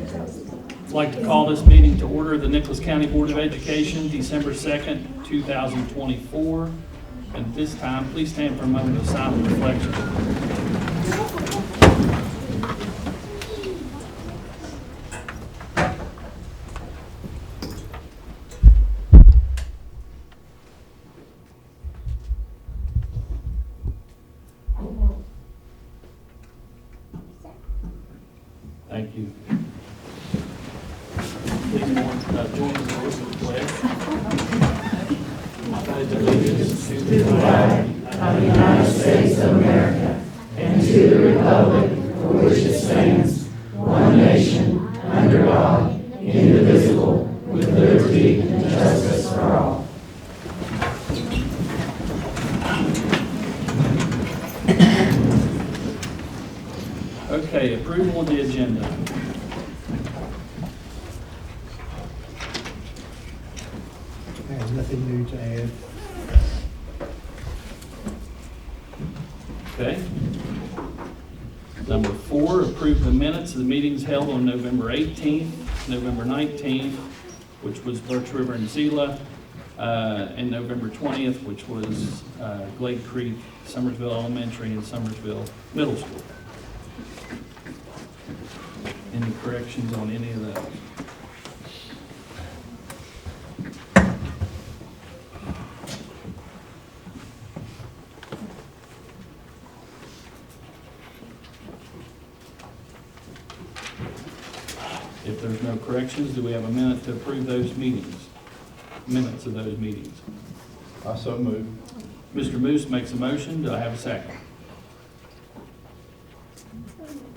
I'd like to call this meeting to order, the Nicholas County Board of Education, December 2nd, 2024. And at this time, please stand for a moment of silent reflection. Thank you. Please join in the words of the pledge. I pledge allegiance to the flag of the United States of America and to the republic for which it stands, one nation, under God, indivisible, with liberty and justice for all. Okay, approval of the agenda. I have nothing new to add. Okay. Number 4, approve the minutes of the meetings held on November 18th, November 19th, which was Birch River and Zila, and November 20th, which was Glade Creek, Summersville Elementary, and Summersville Middle School. Any corrections on any of those? If there's no corrections, do we have a minute to approve those meetings? Minutes of those meetings. I so move. Mr. Moose makes a motion. Do I have a second?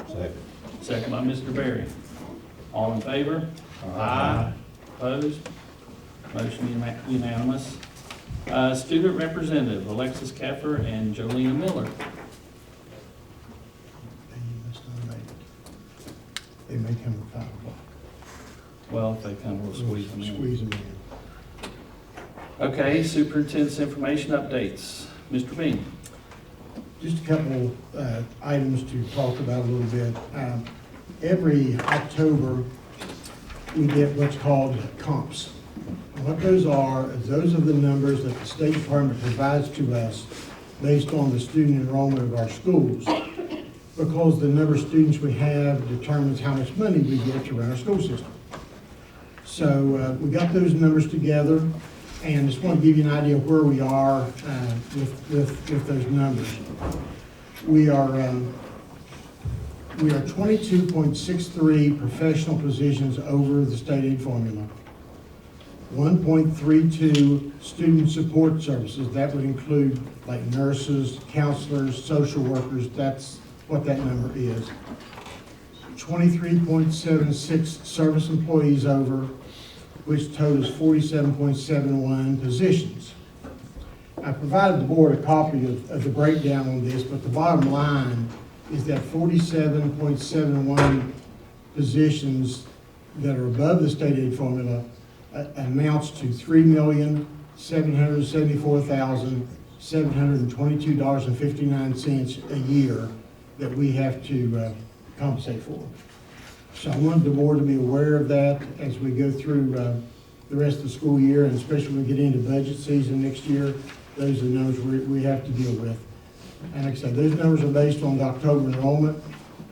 Second. Second by Mr. Berry. All in favor? Opposed? Motion unanimous. Student representative, Alexis Keffer and Jolena Miller. They may come at 5 o'clock. Well, if they come, we'll squeeze them in. Squeeze them in. Okay, superintendent's information updates. Mr. Bean. Just a couple items to talk about a little bit. Every October, we get what's called comps. And what those are the numbers that the State Department provides to us based on the student enrollment of our schools, because the number of students we have determines how much money we get to run our school system. So we got those numbers together, and just want to give you an idea of where we are with those numbers. We are 22.63 professional positions over the state aid formula. 1.32 student support services. That would include like nurses, counselors, social workers. That's what that number is. 23.76 service employees over, which totals 47.71 positions. I provided the board a copy of the breakdown on this, but the bottom line is that 47.71 positions that are above the state aid formula amounts to $3,774,722.59 a year that we have to compensate for. So I wanted the board to be aware of that as we go through the rest of the school year, and especially when we get into budget season next year. Those are the numbers we have to deal with. And like I said, those numbers are based on the October enrollment,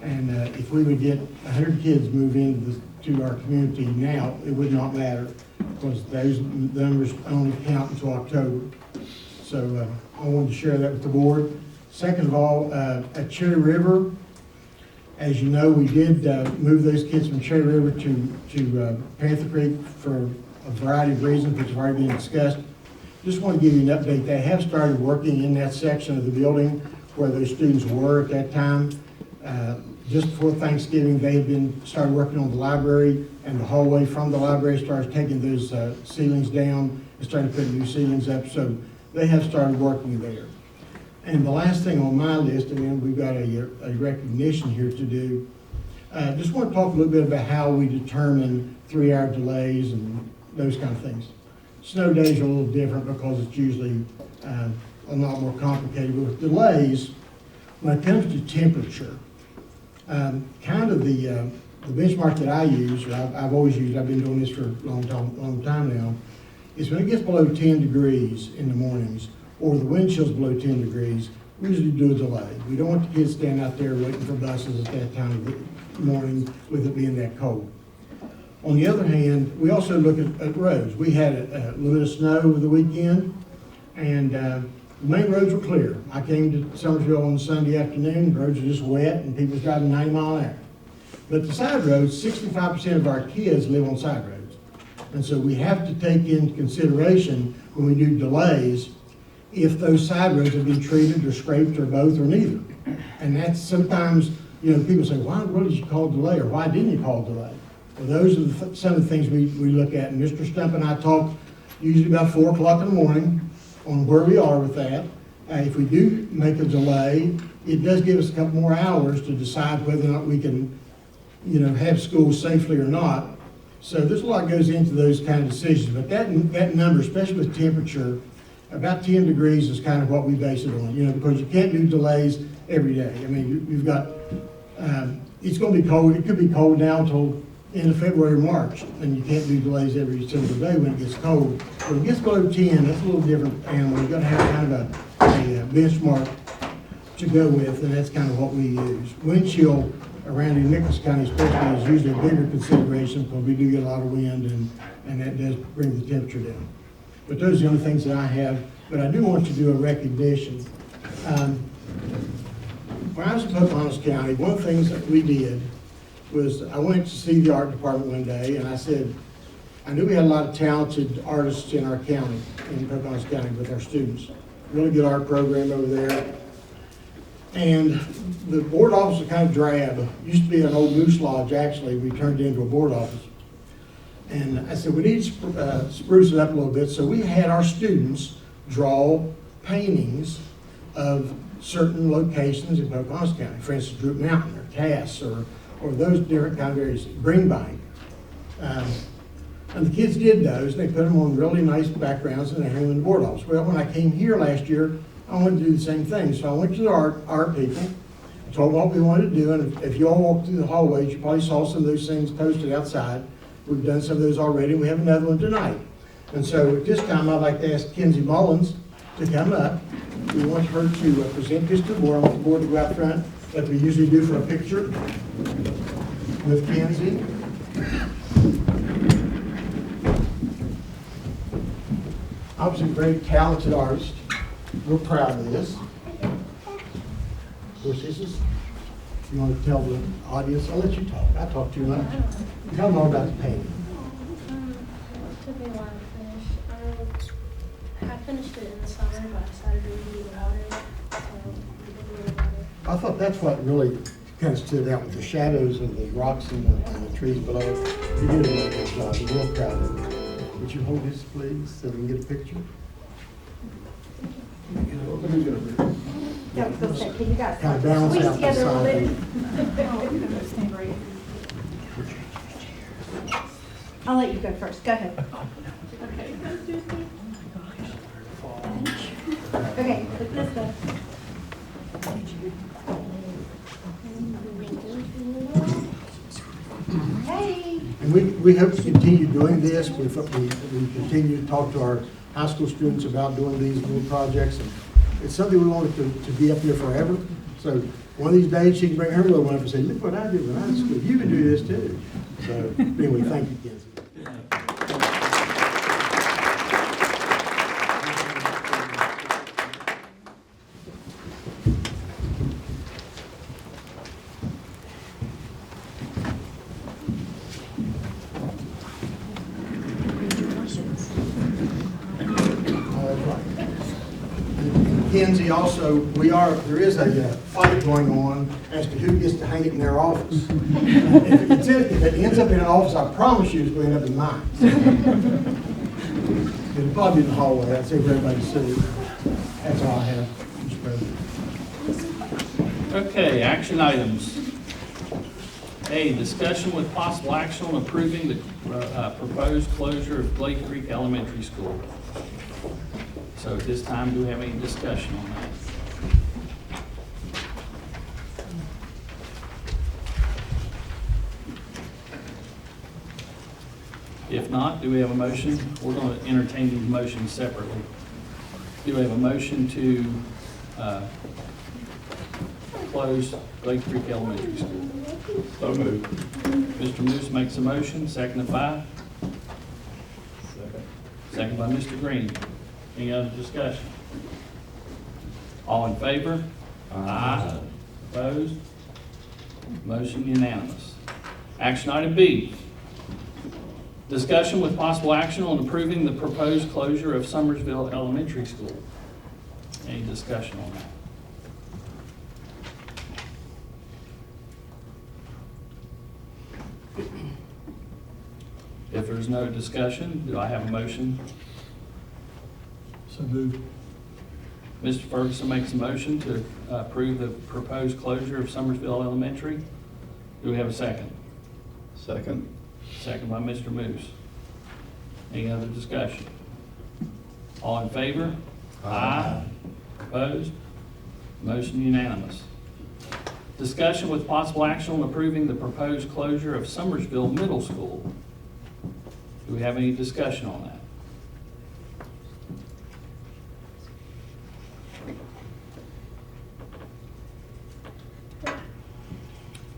and if we would get 100 kids move into our community now, it would not matter, because those numbers only count until October. So I wanted to share that with the board. Second of all, at Cherry River, as you know, we did move those kids from Cherry River to Panther Creek for a variety of reasons, which have already been discussed. Just want to give you an update. They have started working in that section of the building where those students were at that time. Just before Thanksgiving, they had started working on the library, and the hallway from the library started taking those ceilings down and started putting new ceilings up. So they have started working there. And the last thing on my list, and then we've got a recognition here to do. Just want to talk a little bit about how we determine 3-hour delays and those kind of things. Snow days are a little different because it's usually a lot more complicated. But with delays, when it comes to temperature, kind of the the benchmark that I use, or I've always used, I've been doing this for a long time now, is when it gets below 10 degrees in the mornings, or the wind chill's below 10 degrees, we usually do a delay. We don't want the kids standing out there waiting for buses at that time of the morning with it being that cold. On the other hand, we also look at roads. We had a little bit of snow over the weekend, and the main roads were clear. I came to Summersville on Sunday afternoon, the roads were just wet, and people was driving 90 mile an hour. But the side roads, 65% of our kids live on side roads. And so we have to take into consideration when we do delays, if those side roads have been treated or scraped or both or neither. And that's sometimes, people say, why in the world did you call delay, or why didn't you call delay? Well, those are some of the things we look at. And Mr. Stump and I talk usually about 4 o'clock in the morning on where we are with that. If we do make a delay, it does give us a couple more hours to decide whether or not we can, have school safely or not. So there's a lot goes into those kind of decisions. But that number, especially with temperature, about 10 degrees is kind of what we base it on, because you can't do delays every day. I mean, you've got, it's going to be cold. It could be cold now until end of February, March, and you can't do delays every single day when it gets cold. When it gets below 10, that's a little different animal. You've got to have kind of a benchmark to go with, and that's kind of what we use. Wind chill around in Nicholas County especially is usually a bigger consideration because we do get a lot of wind, and that does bring the temperature down. But those are the only things that I have. But I do want to do a recognition. When I was in Pocahontas County, one of the things that we did was I went to see the art department one day, and I said, I knew we had a lot of talented artists in our county, in Pocahontas County, with our students. Really good art program over there. And the board office was kind of drab. Used to be an old moose lodge, actually. We turned it into a board office. And I said, we need to spruce it up a little bit. So we had our students draw paintings of certain locations in Pocahontas County. For instance, Droop Mountain, or Cass, or those different kind of areas, Greenbank. And the kids did those. They put them on really nice backgrounds and they hung them in the board office. Well, when I came here last year, I wanted to do the same thing. So I went to the art people, told them what we wanted to do, and if you all walked through the hallways, you probably saw some of those things posted outside. We've done some of those already, and we have another one tonight. And so at this time, I'd like to ask Kenzie Mullins to come up. We want her to present this to the board. I want the board to go out front, like we usually do for a picture with Kenzie. Obviously, a very talented artist. We're proud of this. Of course, this is, you want to tell the audience, I'll let you talk. I talk too much. Tell them all about the painting. It took me a while to finish. I finished it in the summer, but I decided to redo the water, so we did really water. I thought that's what really kind of stood out with the shadows of the rocks and the trees below. You did a really good job. I'm real proud of you. Would you hold this, please, so we can get a picture? Yeah, I was gonna say, can you guys Kind of balance squeeze out the together a little side. bit? Stand right. I'll let you go first. Go ahead. Okay, put this way. Hey. And we hope to continue doing this. We continue to talk to our high school students about doing these little projects. And it's something we want to be up here forever. So one of these days she can bring her little one up and say, look what I did when I was in school. You can do this too. So anyway, thank you, Kenzie. Kenzie, also, there is a fight going on as to who gets to hang it in their office. If it ends up in an office, I promise you it's going to end up in mine. It'll probably be in the hallway. That's if everybody sees. That's all I have, Mr. President. Okay, action items. A, discussion with possible action on approving the proposed closure of Glade Creek Elementary School. So at this time, do we have any discussion on that? If not, do we have a motion? We're going to entertain these motions separately. Do we have a motion to close Glade Creek Elementary School? So moved. Mr. Moose makes a motion, seconded by? Second. Second by Mr. Green. Any other discussion? All in favor? Aye. Opposed? Motion unanimous. Action item B. Discussion with possible action on approving the proposed closure of Summersville Elementary School. Any discussion on that? If there's no discussion, do I have a motion? So moved. Mr. Ferguson makes a motion to approve the proposed closure of Summersville Elementary. Do we have a second? Second. Second by Mr. Moose. Any other discussion? All in favor? Aye. Opposed? Motion unanimous. Discussion with possible action on approving the proposed closure of Summersville Middle School. Do we have any discussion on that?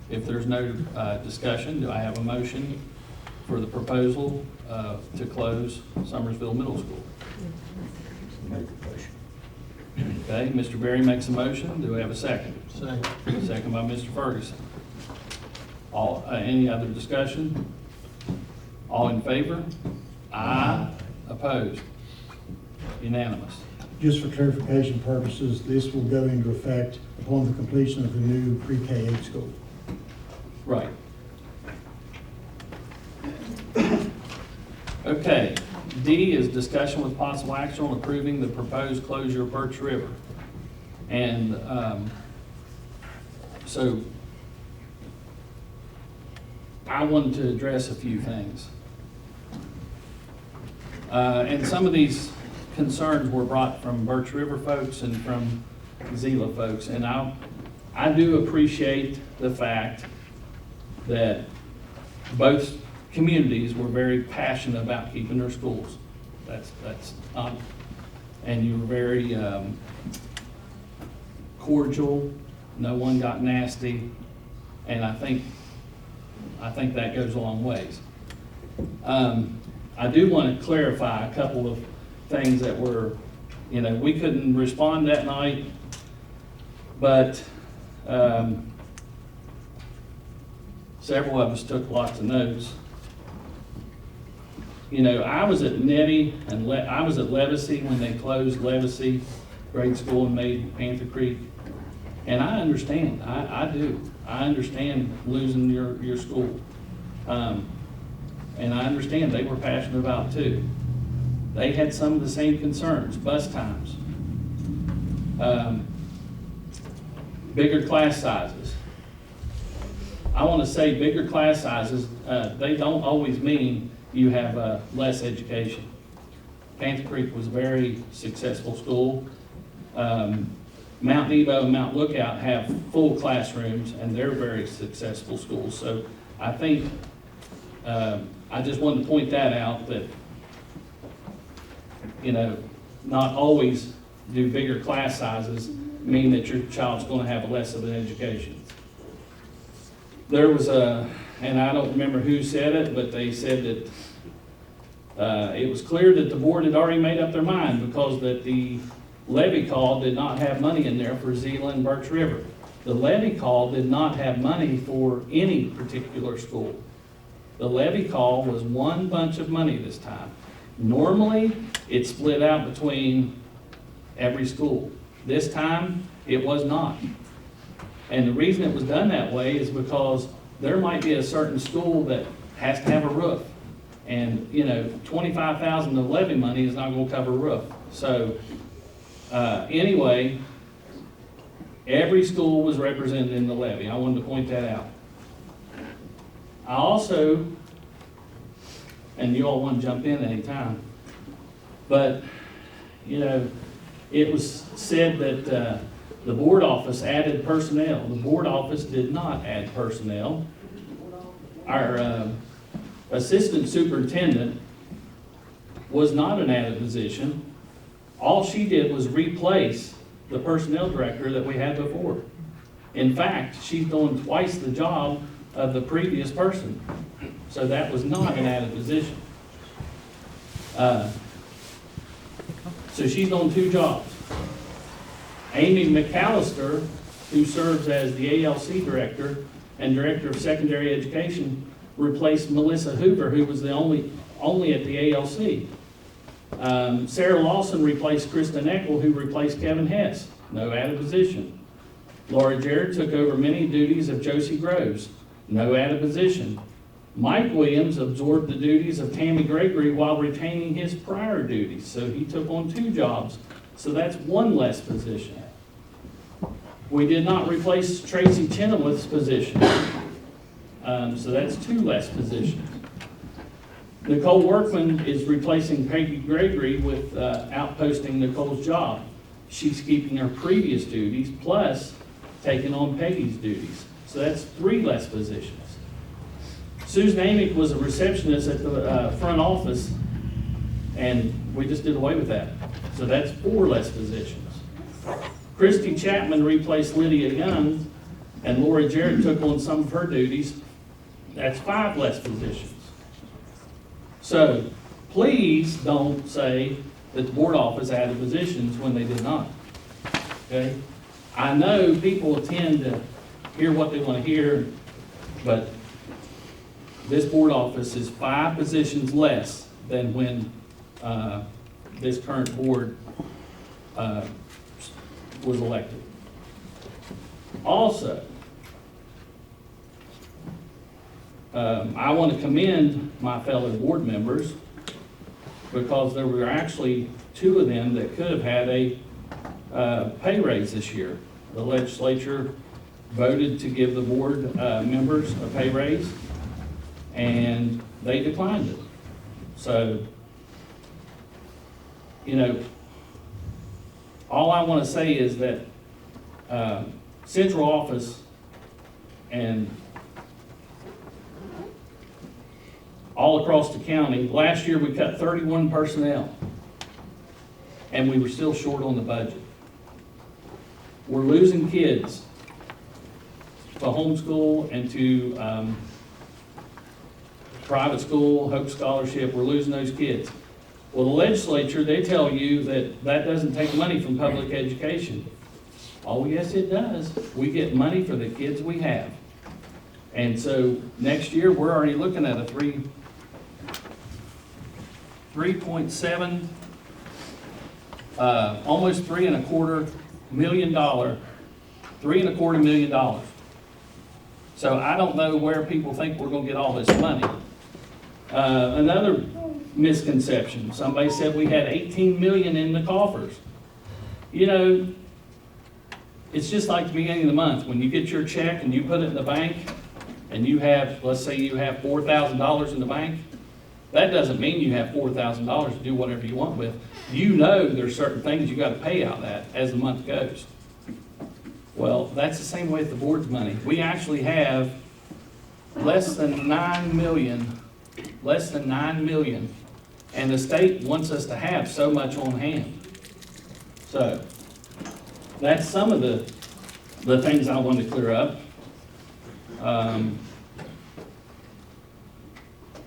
If there's no discussion, do I have a motion for the proposal to close Summersville Middle School? Make the motion. Okay, Mr. Berry makes a motion. Do we have a second? Second. Second by Mr. Ferguson. Any other discussion? All in favor? Aye. Opposed? Unanimous. Just for clarification purposes, this will go into effect upon the completion of the new pre-K-8 school. Right. Okay, D is discussion with possible action on approving the proposed closure of Birch River. And so I wanted to address a few things. And some of these concerns were brought from Birch River folks and from Zila folks. And I do appreciate the fact that both communities were very passionate about keeping their schools. That's not, and you were very cordial. No one got nasty, and I think that goes a long ways. I do want to clarify a couple of things that were, we couldn't respond that night, but several of us took lots of notes. I was at Nettie and I was at Levacy when they closed Levacy grade school and made Panther Creek. And I understand, I do. I understand losing your school. And I understand they were passionate about it too. They had some of the same concerns, bus times, bigger class sizes. I want to say bigger class sizes, they don't always mean you have less education. Panther Creek was a very successful school. Mount Nebo and Mount Lookout have full classrooms, and they're very successful schools. So I think, I just wanted to point that out, that, not always do bigger class sizes mean that your child's going to have less of an education. There was and I don't remember who said it, but they said that it was clear that the board had already made up their mind because that the levy call did not have money in there for Zila and Birch River. The levy call did not have money for any particular school. The levy call was one bunch of money this time. Normally, it's split out between every school. This time, it was not. And the reason it was done that way is because there might be a certain school that has to have a roof. And, $25,000 of levy money is not going to cover a roof. So, anyway, every school was represented in the levy. I wanted to point that out. I also, and you all want to jump in anytime, but, it was said that the board office added personnel. The board office did not add personnel. Our assistant superintendent was not an added position. All she did was replace the personnel director that we had before. In fact, she's doing twice the job of the previous person. So that was not an added position. So she's on 2 jobs. Amy McAllister, who serves as the ALC director and director of secondary education, replaced Melissa Hoover, who was the only at the ALC. Sarah Lawson replaced Kristen Eckel, who replaced Kevin Hess. No added position. Laura Jarrett took over many duties of Josie Groves. No added position. Mike Williams absorbed the duties of Tammy Gregory while retaining his prior duties, so he took on 2 jobs. So that's 1 less position. We did not replace Tracy Chenoweth's position, so that's 2 less positions. Nicole Workman is replacing Peggy Gregory with outposting Nicole's job. She's keeping her previous duties plus taking on Peggy's duties. So that's 3 less positions. Susan Amick was a receptionist at the front office, and we just did away with that. So that's 4 less positions. Christy Chapman replaced Lydia Young, and Laura Jarrett took on some of her duties. That's 5 less positions. So please don't say that the board office added positions when they did not. Okay? I know people tend to hear what they want to hear, but this board office is 5 positions less than when this current board was elected. Also, I want to commend my fellow board members because there were actually 2 of them that could have had a pay raise this year. The legislature voted to give the board members a pay raise, and they declined it. So, you know, all I want to say is that central office and all across the county, last year we cut 31 personnel, and we were still short on the budget. We're losing kids to homeschool and to private school, Hope Scholarship. We're losing those kids. Well, the legislature, they tell you that that doesn't take money from public education. Oh, yes, it does. We get money for the kids we have. And so next year, we're already looking at a $3.7, almost $3.25 million, $3.25 million. So I don't know where people think we're gonna get all this money. Another misconception, somebody said we had 18 million in the coffers. You know, it's just like the beginning of the month, when you get your check and you put it in the bank, and you have, let's say you have $4,000 in the bank, that doesn't mean you have $4,000 to do whatever you want with. You know there's certain things you gotta pay out of that as the month goes. Well, that's the same way with the board's money. We actually have less than 9 million, and the state wants us to have so much on hand. So, that's some of the things I want to clear up.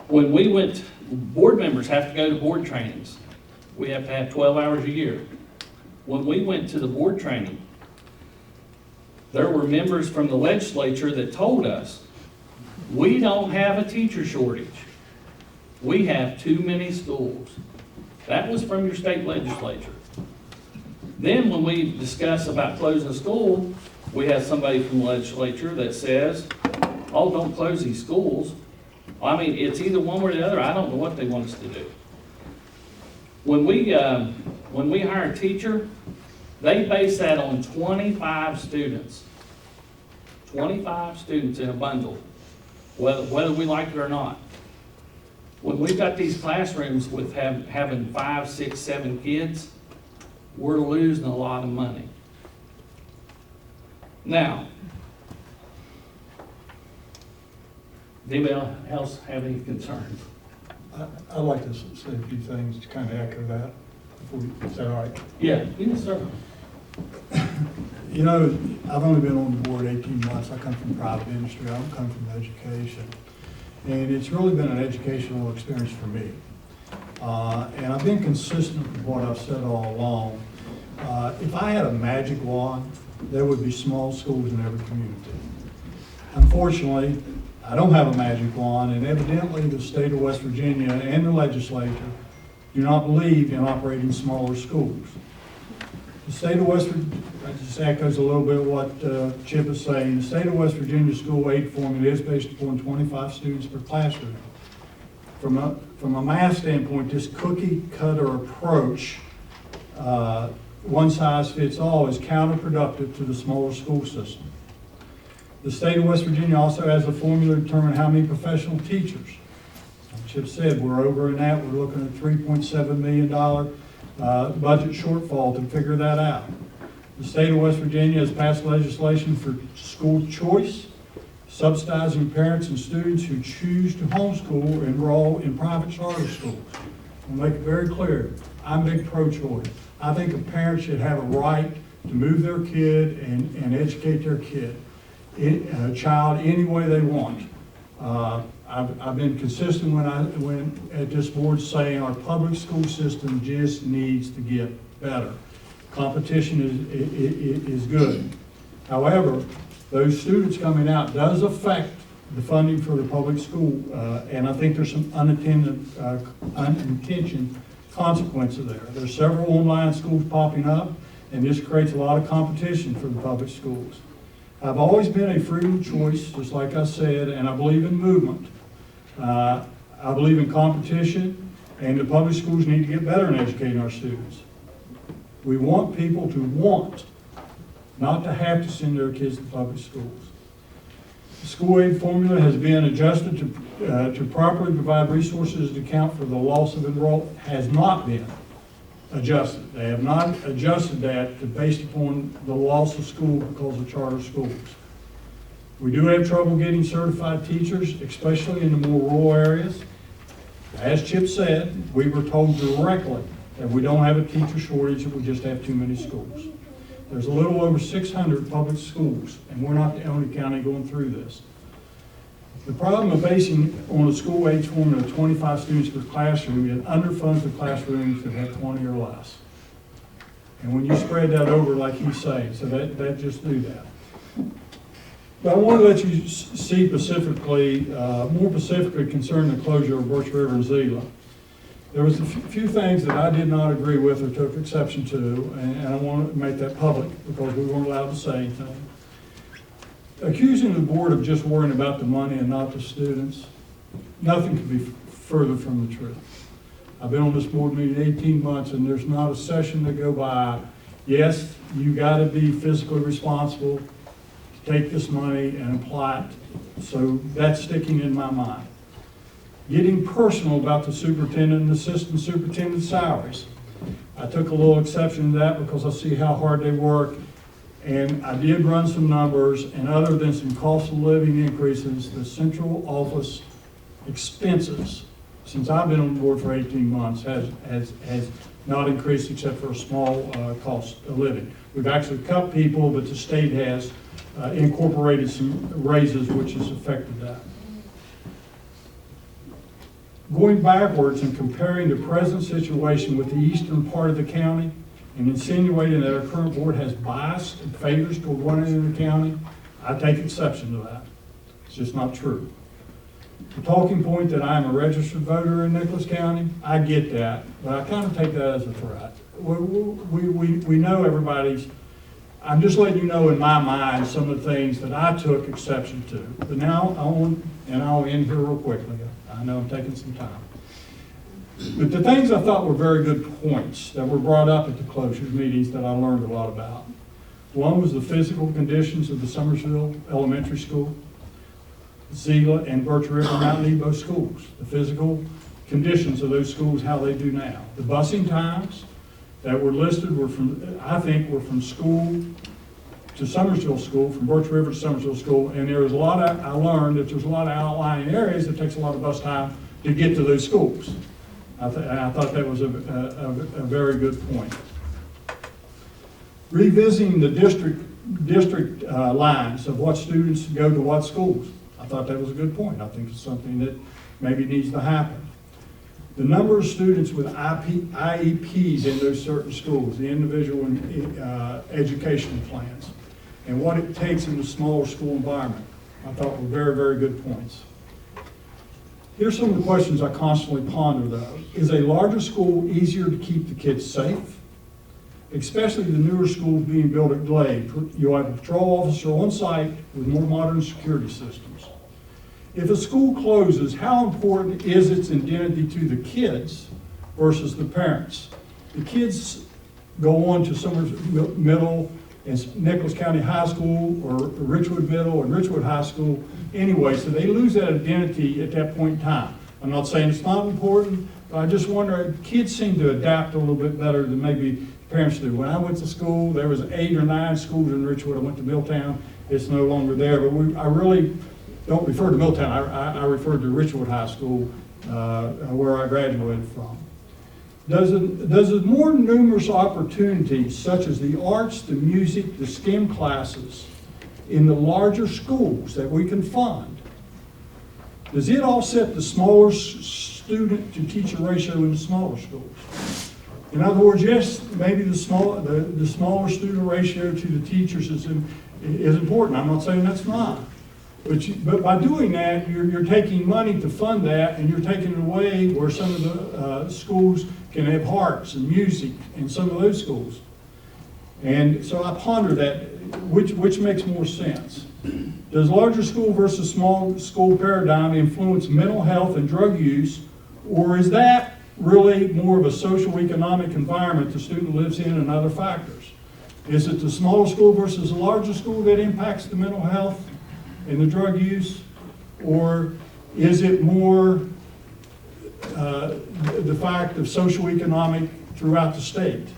When we went, board members have to go to board trainings. We have to have 12 hours a year. When we went to the board training, there were members from the legislature that told us, we don't have a teacher shortage. We have too many schools. That was from your state legislature. Then when we discuss about closing a school, we have somebody from the legislature that says, oh, don't close these schools. I mean, it's either one or the other. I don't know what they want us to do. When we hire a teacher, they base that on 25 students. 25 students in a bundle, whether we like it or not. When we've got these classrooms with having 5, 6, 7 kids, we're losing a lot of money. Now, Does anybody else have any concerns? I'd like to say a few things to kind of echo that. Is that all right? Yeah, yes, sir. You know, I've only been on the board 18 months. I come from private industry. I don't come from education. And it's really been an educational experience for me. And I've been consistent with what I've said all along. If I had a magic wand, there would be small schools in every community. Unfortunately, I don't have a magic wand, and evidently the state of West Virginia and the legislature do not believe in operating smaller schools. The state of West Virginia, that just echoes a little bit what Chip is saying. The state of West Virginia school aid formula is based upon 25 students per classroom. From a math standpoint, this cookie cutter approach, one size fits all, is counterproductive to the smaller school system. The state of West Virginia also has a formula to determine how many professional teachers. As Chip said, we're over in that. We're looking at $3.7 million budget shortfall to figure that out. The state of West Virginia has passed legislation for school choice, subsidizing parents and students who choose to homeschool or enroll in private charter schools. I'll make it very clear, I'm big pro-choice. I think a parent should have a right to move their kid and educate their child any way they want. I've been consistent when at this board saying our public school system just needs to get better. Competition is good. However, those students coming out does affect the funding for the public school, and I think there's some unintentioned consequences there. There's several online schools popping up, and this creates a lot of competition for the public schools. I've always been a freedom of choice, just like I said, and I believe in movement. I believe in competition, and the public schools need to get better in educating our students. We want people to want, not to have to send their kids to public schools. The school aid formula has been adjusted to properly provide resources to account for the loss of enrollment. Has not been adjusted. They have not adjusted that based upon the loss of school because of charter schools. We do have trouble getting certified teachers, especially in the more rural areas. As Chip said, we were told directly that we don't have a teacher shortage, that we just have too many schools. There's a little over 600 public schools, and we're not the only county going through this. The problem of basing on a school age formula of 25 students per classroom, it underfunds the classrooms that have 20 or less. And when you spread that over like he's saying, so that just do that. But I want to let you see specifically, more specifically concerning the closure of Birch River and Zila. There was a few things that I did not agree with or took exception to, and I want to make that public because we weren't allowed to say anything. Accusing the board of just worrying about the money and not the students, nothing could be further from the truth. I've been on this board meeting 18 months, and there's not a session that go by. Yes, you got to be fiscally responsible to take this money and apply it. So that's sticking in my mind. Getting personal about the superintendent and assistant superintendent salaries. I took a little exception to that because I see how hard they work. And I did run some numbers, and other than some cost of living increases, the central office expenses, since I've been on the board for 18 months, has not increased except for a small cost of living. We've actually cut people, but the state has incorporated some raises, which has affected that. Going backwards and comparing the present situation with the eastern part of the county and insinuating that our current board has bias and favors toward one end of the county, I take exception to that. It's just not true. The talking point that I'm a registered voter in Nicholas County, I get that, but I kind of take that as a threat. We know everybody's, I'm just letting you know in my mind some of the things that I took exception to. But now I'll end here real quickly. I know I'm taking some time. But the things I thought were very good points that were brought up at the closures meetings that I learned a lot about. One was the physical conditions of the Summersville Elementary School, Zila and Birch River Mount Nebo schools. The physical conditions of those schools, how they do now. The busing times that were listed were from, I think, were from school to Summersville School, from Birch River to Summersville School, and there was a lot of, I learned that there's a lot of outlying areas that takes a lot of bus time to get to those schools. I thought that was a very good point. Revisiting the district lines of what students go to what schools. I thought that was a good point. I think it's something that maybe needs to happen. The number of students with IEPs in those certain schools, the individual educational plans, and what it takes in the smaller school environment, I thought were very, very good points. Here's some of the questions I constantly ponder though. Is a larger school easier to keep the kids safe? Especially the newer schools being built at Glade. You'll have a patrol officer on site with more modern security systems. If a school closes, how important is its identity to the kids versus the parents? The kids go on to Summersville Middle and Nicholas County High School, or Richwood Middle and Richwood High School anyway, so they lose that identity at that point in time. I'm not saying it's not important, but I just wonder, kids seem to adapt a little bit better than maybe parents do. When I went to school, there was 8 or 9 schools in Richwood. I went to Milltown. It's no longer there, but I really don't refer to Milltown. I refer to Richwood High School, where I graduated from. Does the more numerous opportunities, such as the arts, the music, the STEM classes, in the larger schools that we can fund, does it offset the smaller student to teacher ratio in the smaller schools? In other words, yes, maybe the smaller student ratio to the teachers is important. I'm not saying that's not. But by doing that, you're taking money to fund that, and you're taking it away where some of the schools can have arts and music in some of those schools. And so I ponder that, which makes more sense. Does larger school versus small school paradigm influence mental health and drug use, or is that really more of a social economic environment the student lives in and other factors? Is it the smaller school versus the larger school that impacts the mental health and the drug use, or is it more the fact of socioeconomic throughout the state?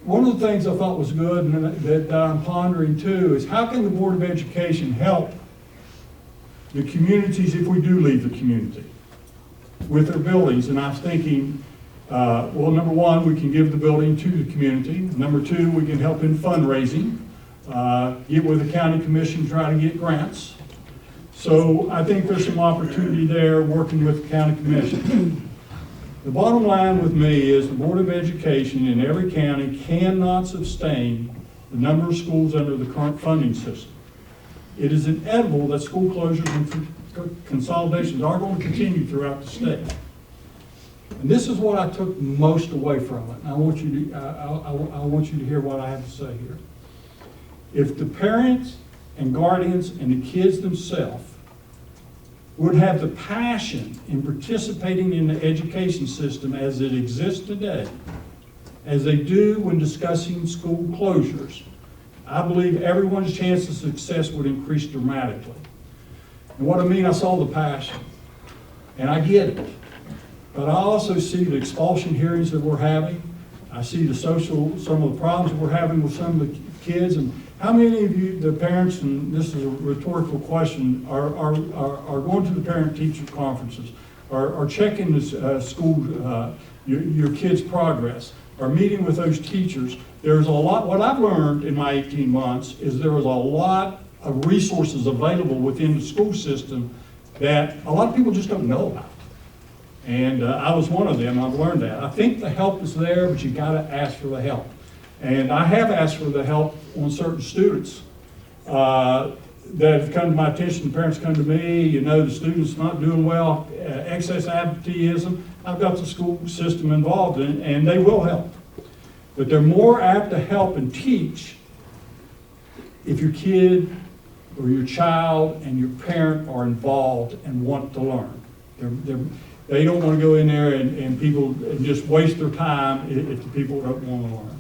One of the things I thought was good and that I'm pondering too is how can the Board of Education help the communities if we do leave the community with their buildings? And I was thinking, well, number one, we can give the building to the community. Number two, we can help in fundraising, get with the county commission, try to get grants. So I think there's some opportunity there working with the county commission. The bottom line with me is the Board of Education in every county cannot sustain the number of schools under the current funding system. It is inevitable that school closures and consolidations are going to continue throughout the state. And this is what I took most away from it. And I want you to hear what I have to say here. If the parents and guardians and the kids themselves would have the passion in participating in the education system as it exists today, as they do when discussing school closures, I believe everyone's chance of success would increase dramatically. And what I mean, I saw the passion, and I get it. But I also see the expulsion hearings that we're having. I see some of the problems that we're having with some of the kids. And how many of you, the parents, and this is a rhetorical question, are going to the parent-teacher conferences, are checking the school, your kids' progress, are meeting with those teachers? There's a lot, what I've learned in my 18 months is there is a lot of resources available within the school system that a lot of people just don't know about. And I was one of them. I've learned that. I think the help is there, but you got to ask for the help. And I have asked for the help on certain students that have come to my attention. The parents come to me, the student's not doing well, excess absenteeism. I've got the school system involved in it, and they will help. But they're more apt to help and teach if your kid or your child and your parent are involved and want to learn. They don't want to go in there and people just waste their time if the people don't want to learn.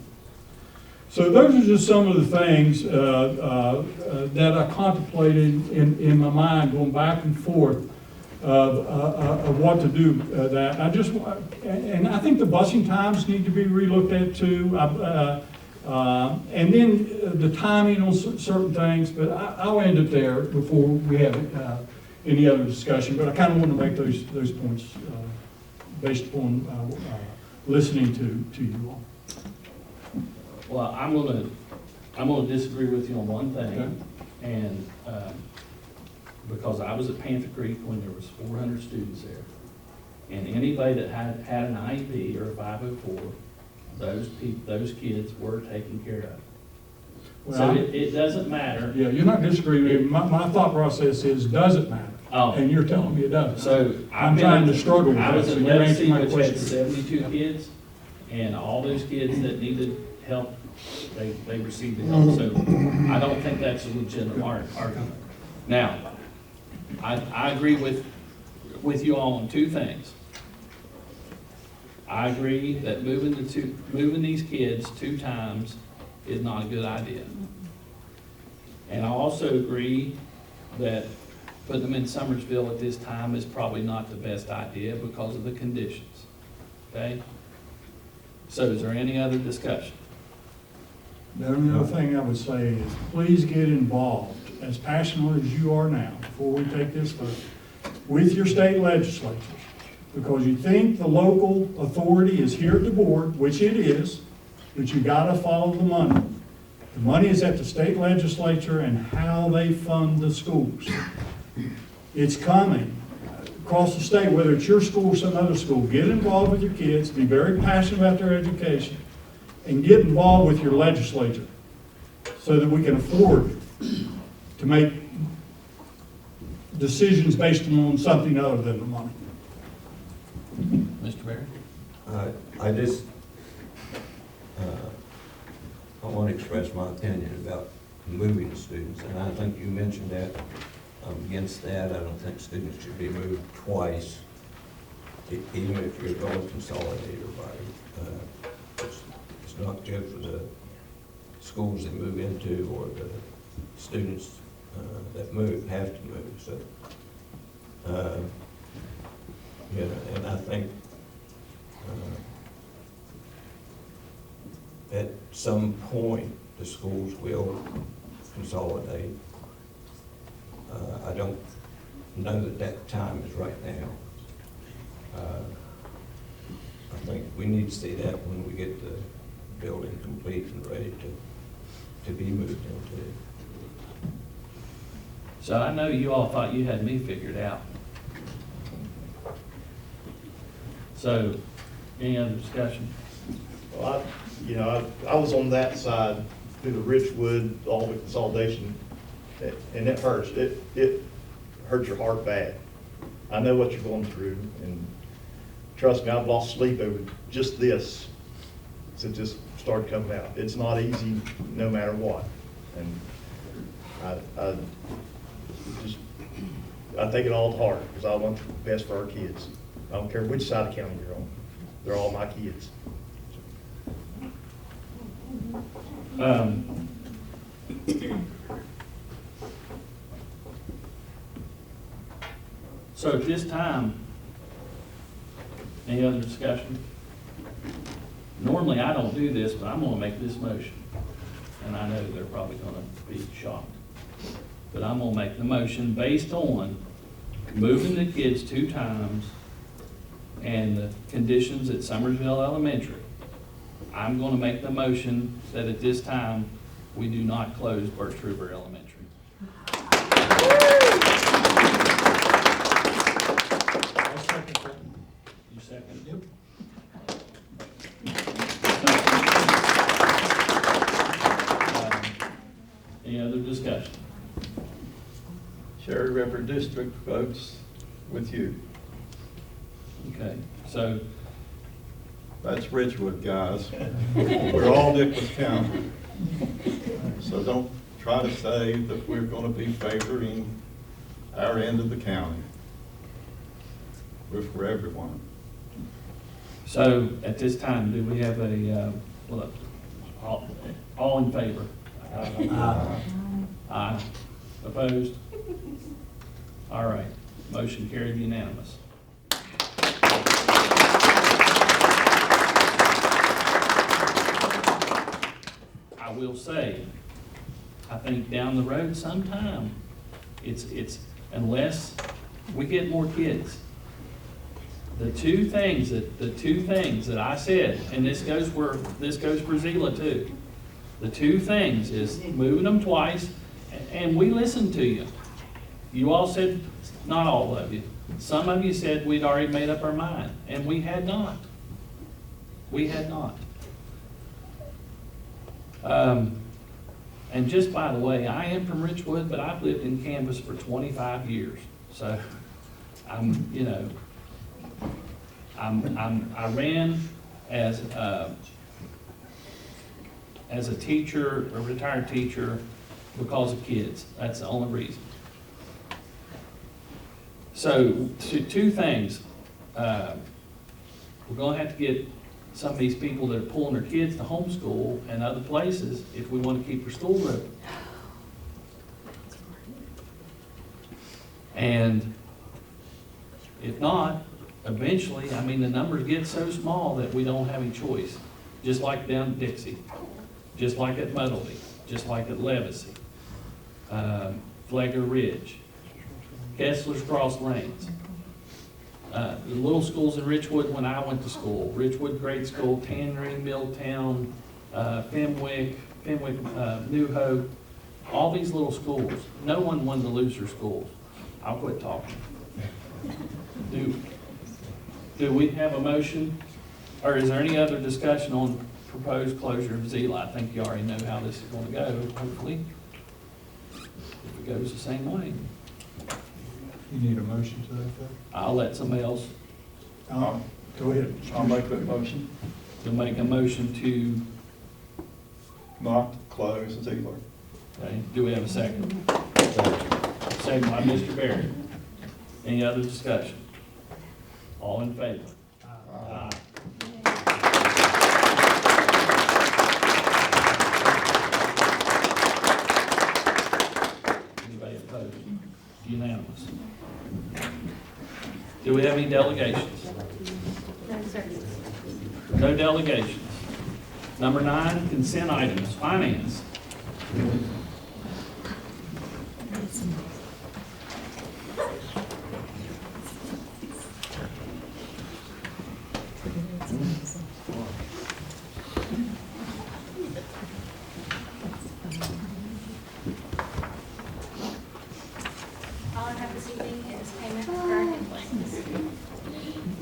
So those are just some of the things that I contemplated in my mind, going back and forth of what to do. And I think the busing times need to be relooked at too. And then the timing on certain things, but I'll end it there before we have any other discussion. But I kind of want to make those points based upon listening to you all. Well, I'm gonna disagree with you on one thing, Okay. and, because I was at Panther Creek when there was 400 students there. And anybody that had an IEP or a 504, those kids were taken care of. So Well, it doesn't matter. yeah, you're not disagreeing with me. My thought process is, does it matter? Oh. And you're telling me it doesn't. So I'm trying to struggle with I that, was so in you're answering Legacy, my which had question. 72 kids, and all those kids that needed help, they received the help. So I don't think that's a legitimate argument. Now, I agree with you all on two things. I agree that moving these kids 2 times is not a good idea. And I also agree that putting them in Summersville at this time is probably not the best idea because of the conditions, okay? So is there any other discussion? The only other thing I would say is, please get involved, as passionate as you are now, before we take this vote, with your state legislatures. Because you think the local authority is here at the board, which it is, but you gotta follow the money. The money is at the state legislature and how they fund the schools. It's coming across the state, whether it's your school or some other school. Get involved with your kids, be very passionate about their education, and get involved with your legislature so that we can afford to make decisions based on something other than the money. Mr. Barry? I just, I want to express my opinion about moving the students, and I think you mentioned that. I'm against that. I don't think students should be moved twice, even if you're going to consolidate everybody. It's not good for the schools they move into or the students that have to move. So, yeah, and I think at some point the schools will consolidate. I don't know that time is right now. I think we need to see that when we get the building complete and ready to be moved into. So I know you all thought you had me figured out. So, any other discussion? Well, I was on that side through the Richwood, all the consolidation, and it hurts. It hurts your heart bad. I know what you're going through, and trust me, I've lost sleep over just this since this started coming out. It's not easy, no matter what, and I take it all to heart because I want the best for our kids. I don't care which side of the county you're on. They're all my kids. So at this time, any other discussion? Normally, I don't do this, but I'm gonna make this motion. And I know they're probably gonna be shocked. But I'm gonna make the motion based on moving the kids 2 times and the conditions at Summersville Elementary. I'm gonna make the motion that at this time, we do not close Birch River Elementary. I'll second that. You second? Yep. Any other discussion? Cherry River District votes with you. Okay, so, That's Ridgewood, guys. We're all Nicholas County. So don't try to say that we're going to be favoring our end of the county. We're for everyone. so at this time, do we have all in favor? Aye. Opposed? All right, motion carried unanimous. will say, I think down the road sometime, unless we get more kids, the two things that I said, and this goes for Zila too. The two things is moving them twice, and we listened to you. You all said, not all of you, some of you said we'd already made up our mind, and we had not. We had not. And just by the way, I am from Richwood, but I've lived in Canvas for 25 years. So I ran as a teacher, a retired teacher, because of kids. That's the only reason. So two things. We're gonna have to get some of these people that are pulling their kids to homeschool and other places if we want to keep our schools open. And if not, eventually, I mean, the numbers get so small that we don't have any choice. Just like down at Dixie, just like at Muddleby, just like at Levacy, Flagler Ridge, Kessler's Cross Lanes. The little schools in Richwood when I went to school, Richwood Grade School, Tannery, Milltown, Fenwick, New Hope, all these little schools, no one wanted to lose their schools. I'll quit talking. Do we have a motion, or is there any other discussion on proposed closure of Zila? I think you already know how this is going to go, hopefully, if it goes the same way. You need a motion to that effect? I'll let somebody else, Go ahead. I'll make that motion. you'll make a motion to, Not close Zila. okay, do we have a second? Second by Mr. Barry. Any other discussion? All in favor? Aye. Anybody opposed? Unanimous. Do we have any delegations? No, sir. No delegations. Number 9, consent items, finance. All I have this evening is payment of current invoices.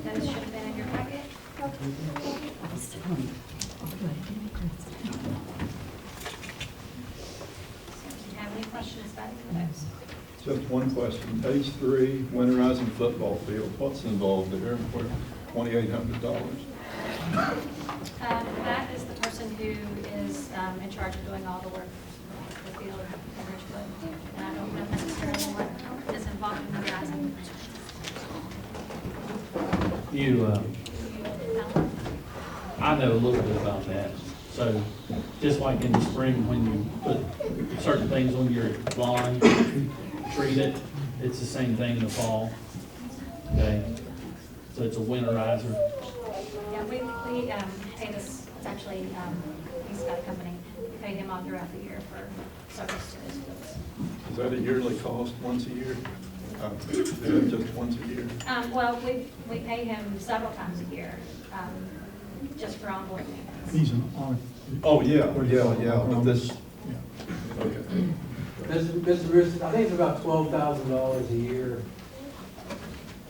Those should have been in your packet. So if you have any questions about any of those? Just one question. Page 3, winterizing football field. What's involved there for $2,800? That is the person who is in charge of doing all the work for the field in Richwood. And I don't know necessarily what is involved in the rising. I know a little bit about that. So just like in the spring when you put certain things on your lawn, treat it, it's the same thing in the fall. Okay? So it's a winterizer. Yeah, we pay this, it's actually, he's got a company, we pay him all throughout the year for service to his fields. Is that a yearly cost, once a year? Is it just once a year? Well, we pay him several times a year, just for onboard maintenance. He's on. Oh, yeah, but this, Yeah. okay. Mr. Bruce, I think it's about $12,000 a year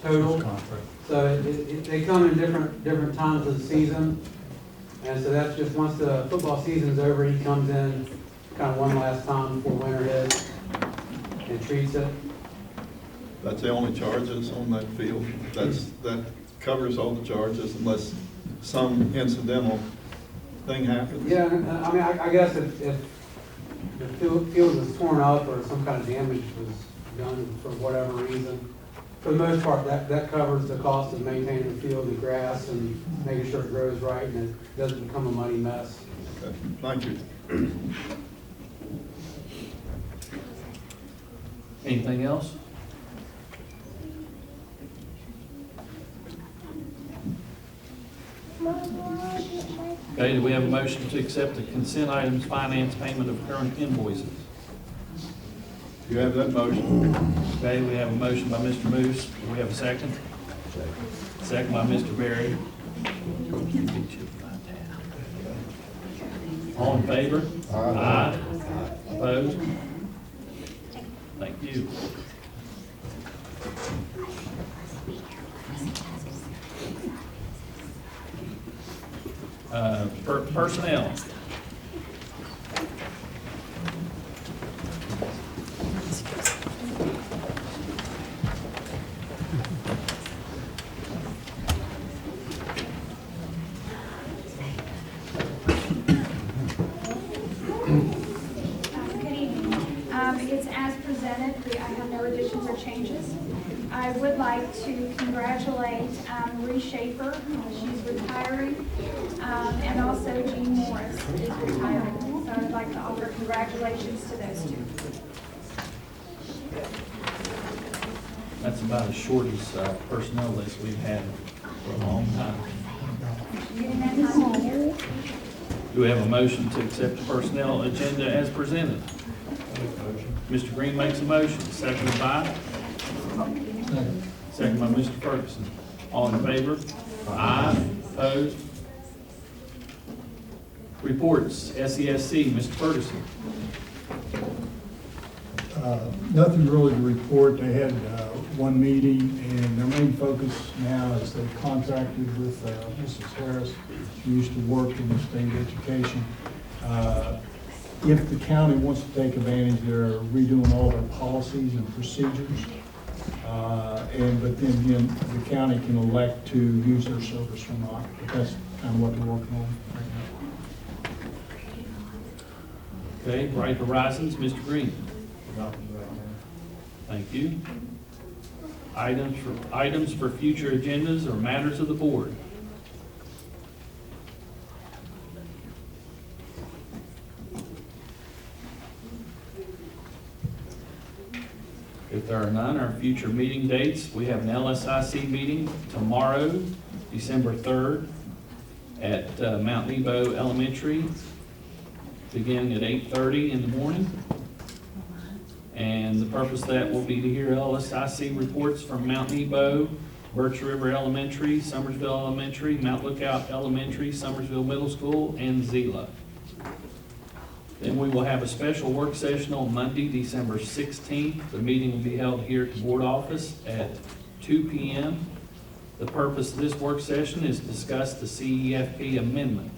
total. Contract. So they come in different times of the season. And so that's just, once the football season's over, he comes in kind of one last time before winter hits and treats it. That's the only charges on that field? That covers all the charges unless some incidental thing happens? Yeah, I mean, I guess if the field was torn up or some kind of damage was done for whatever reason, for the most part, that covers the cost of maintaining the field, the grass, and making sure it grows right and it doesn't become a muddy mess. Okay, thank you. Anything else? Okay, do we have a motion to accept the consent items, finance payment of current invoices? You have that motion? Okay, we have a motion by Mr. Moose. Do we have a second? Second by Mr. Berry. All in favor? Aye. Opposed? Thank you. Personnel. Good evening. It's as presented. I have no additions or changes. I would like to congratulate Marie Schaefer. She's retiring. And also Jean Morris is retiring. So I'd like to offer congratulations to those two. That's about as short as personnel list we've had for a long time. Getting that time of year. Do we have a motion to accept the personnel agenda as presented? Mr. Green makes a motion, seconded by? Second by Mr. Ferguson. All in favor? Aye. Opposed? Reports, SESC, Mr. Ferguson. Nothing really to report. They had one meeting, and their main focus now is they've contracted with Mrs. Harris, who used to work in the state education. If the county wants to take advantage, they're redoing all their policies and procedures. But then again, the county can elect to use their service or not. But that's kind of what they're working on right now. Okay, Bright Horizons, Mr. Green. Thank you. Items for future agendas or matters of the board. If there are none, our future meeting dates, we have an LSIC meeting tomorrow, December 3rd, at Mount Nebo Elementary, beginning at 8:30 in the morning. And the purpose of that will be to hear LSIC reports from Mount Nebo, Birch River Elementary, Summersville Elementary, Mount Lookout Elementary, Summersville Middle School, and Zela. Then we will have a special work session on Monday, December 16th. The meeting will be held here at the board office at 2 p.m. The purpose of this work session is to discuss the CEFP amendment.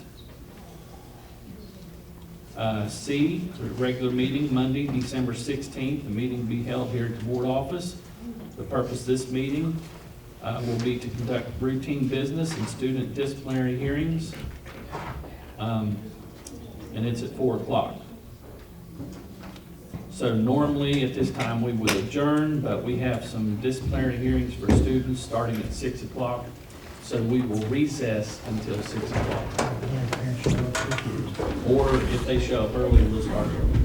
C, the regular meeting, Monday, December 16th. The meeting will be held here at the board office. The purpose of this meeting will be to conduct routine business and student disciplinary hearings. And it's at 4 o'clock. So normally at this time we would adjourn, but we have some disciplinary hearings for students starting at 6 o'clock. So we will recess until 6 o'clock. Or if they show up early, we'll start early.